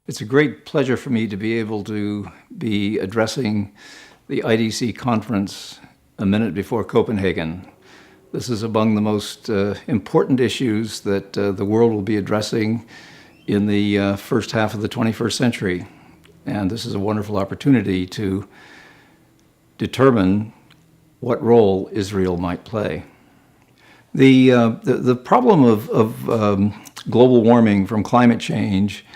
It's a great pleasure for me to be able to be addressing the IDC conference a minute before Copenhagen. This is among the most important issues that the world will be addressing in the first half of the 21st century. And this is a wonderful opportunity to determine what role Israel might play. The problem of global warming from climate change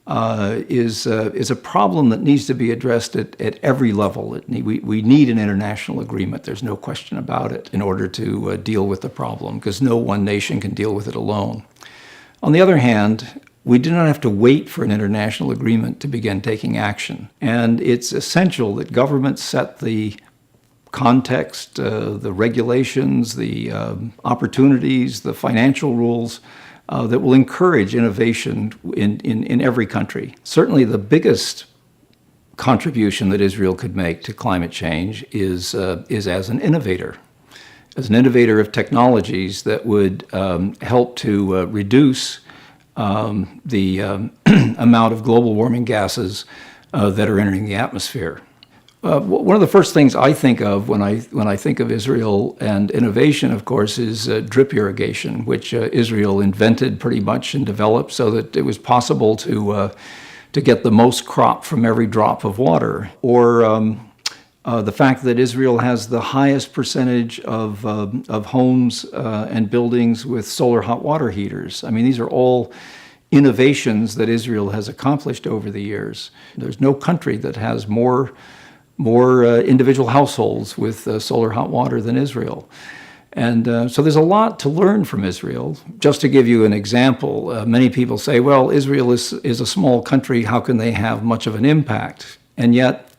is a problem that needs to be addressed at every level. We need an international agreement, there's no question about it, in order to deal with the problem, because no one nation can deal with it alone. On the other hand, we do not have to wait for an international agreement to begin taking action. And it's essential that governments set the context, the regulations, the opportunities, the financial rules that will encourage innovation in every country. Certainly the biggest contribution that Israel could make to climate change is as an innovator of technologies that would help to reduce the amount of global warming gases that are entering the atmosphere. One of the first things I think of when I think of Israel and innovation, of course, is drip irrigation, which Israel invented pretty much and developed so that it was possible to get the most crop from every drop of water. Or the fact that Israel has the highest percentage of homes and buildings with solar hot water heaters. I mean, these are all innovations that Israel has accomplished over the years. There's no country that has more individual households with solar hot water than Israel. And so there's a lot to learn from Israel. Just to give you an example, many people say, well, Israel is a small country, how can they have much of an impact? And yet,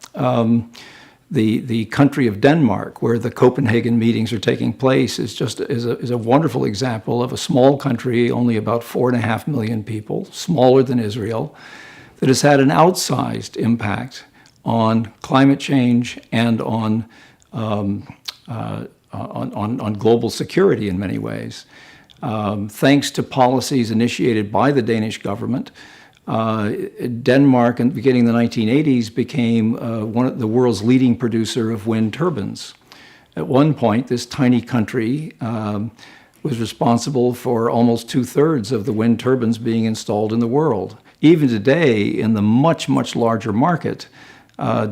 the country of Denmark, where the Copenhagen meetings are taking place, is a wonderful example of a small country, only about 4.5 million people, smaller than Israel, that has had an outsized impact on climate change and on global security in many ways. Thanks to policies initiated by the Danish government, Denmark, in the beginning of the 1980s, became one of the world's leading producer of wind turbines. At one point, this tiny country was responsible for almost 2/3 of the wind turbines being installed in the world. Even today, in the much, much larger market,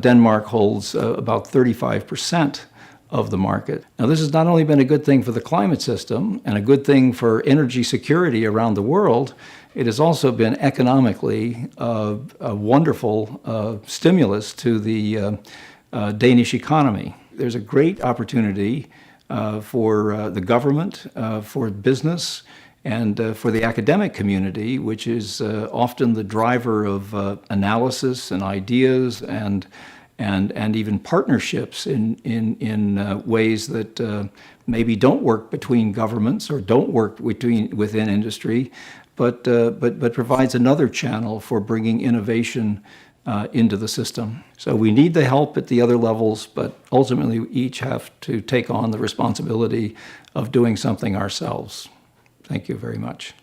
Denmark holds about 35% of the market. Now, this has not only been a good thing for the climate system and a good thing for energy security around the world, it has also been economically a wonderful stimulus to the Danish economy. There's a great opportunity for the government, for business, and for the academic community, which is often the driver of analysis and ideas and even partnerships in ways that maybe don't work between governments or don't work within industry, but provides another channel for bringing innovation into the system. So we need the help at the other levels, but ultimately we each have to take on the responsibility of doing something ourselves. Thank you very much.